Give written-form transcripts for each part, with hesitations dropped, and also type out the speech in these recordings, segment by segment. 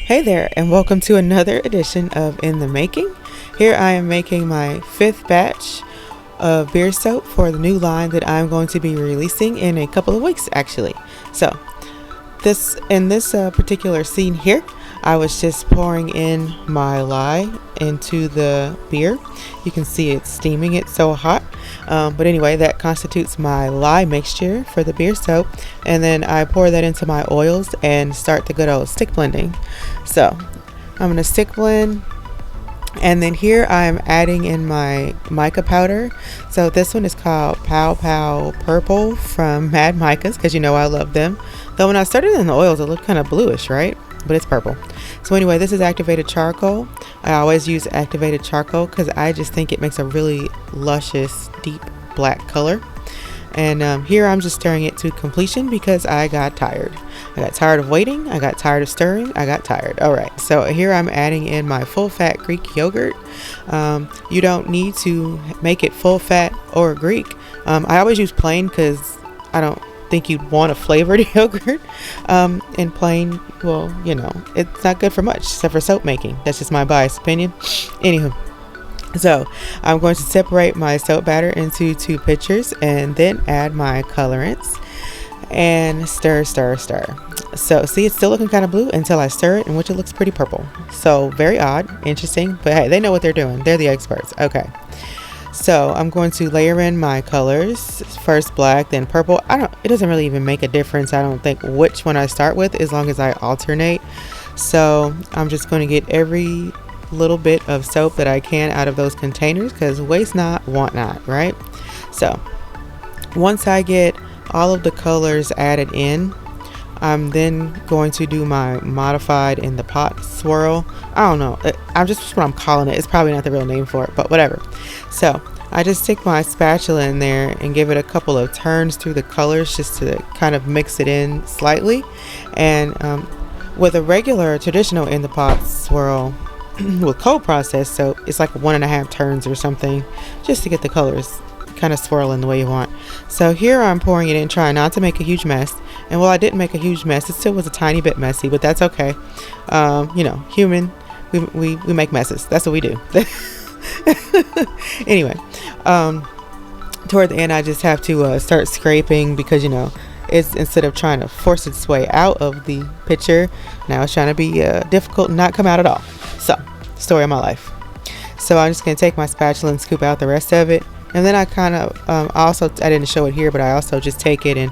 Hey there, and welcome to another edition of In the Making. Here I am making my 5th batch of beer soap for the new line that I'm going to be releasing in a couple of weeks, actually. So, in this particular scene here, I was just pouring in my lye into the beer. You can see it steaming, it's so hot. But anyway, that constitutes my lye mixture for the beer soap. And then I pour that into my oils and start the good old stick blending. So I'm going to stick blend. And then here I'm adding in my mica powder. So this one is called Pow Pow Purple from Mad Micas, because you know I love them. Though when I started in the oils, it looked kind of bluish, right? But it's purple. So anyway, this is activated charcoal. I always use activated charcoal because I just think it makes a really luscious, deep black color. And here I'm just stirring it to completion because I got tired. I got tired of waiting. I got tired of stirring. I got tired. All right. So here I'm adding in my full fat Greek yogurt. You don't need to make it full fat or Greek. I always use plain because I don't think you'd want a flavored yogurt. And plain, well, you know, it's not good for much except for soap making. That's just my biased opinion. Anywho. So I'm going to separate my soap batter into 2 pitchers and then add my colorants and stir. So see, it's still looking kind of blue until I stir it, in which it looks pretty purple. So very odd, interesting, but hey, they know what they're doing. They're the experts. Okay. So I'm going to layer in my colors, first black, then purple. It doesn't really even make a difference, I don't think, which one I start with, as long as I alternate. So I'm just going to get every little bit of soap that I can out of those containers, because waste not, want not, right? So once I get all of the colors added in, I'm then going to do my modified in the pot swirl. I don't know, I'm just what I'm calling it. It's probably not the real name for it, but whatever. So I just stick my spatula in there and give it a couple of turns through the colors just to kind of mix it in slightly. And with a regular traditional in the pot swirl with cold processed soap, it's like 1.5 turns or something, just to get the colors kind of swirling the way you want. So here I'm pouring it in, trying not to make a huge mess. And while I didn't make a huge mess, it still was a tiny bit messy, but that's okay. You know, human, we make messes. That's what we do. Anyway, toward the end, I just have to start scraping, because you know, it's, instead of trying to force its way out of the pitcher, now it's trying to be difficult and not come out at all. So, story of my life. So I'm just going to take my spatula and scoop out the rest of it. And then I kind of, I didn't show it here, but I also just take it and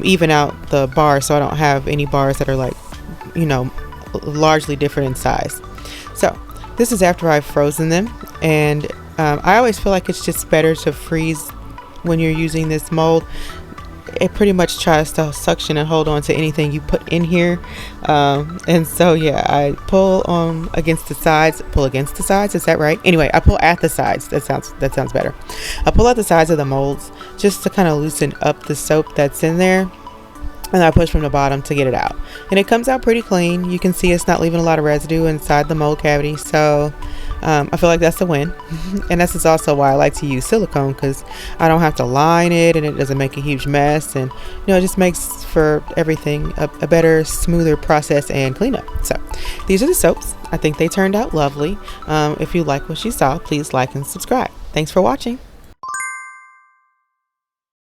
even out the bars, so I don't have any bars that are like, you know, largely different in size. So this is after I've frozen them. And I always feel like it's just better to freeze when you're using this mold. It pretty much tries to suction and hold on to anything you put in here. And so yeah, I pull against the sides. Pull against the sides, is that right? Anyway, I pull at the sides. That sounds better. I pull at the sides of the molds just to kind of loosen up the soap that's in there. And I push from the bottom to get it out. And it comes out pretty clean. You can see it's not leaving a lot of residue inside the mold cavity. So I feel like that's a win. And this is also why I like to use silicone, because I don't have to line it and it doesn't make a huge mess. And you know, it just makes for everything a better, smoother process and cleanup. So these are the soaps. I think they turned out lovely. If you like what you saw, please like and subscribe. Thanks for watching.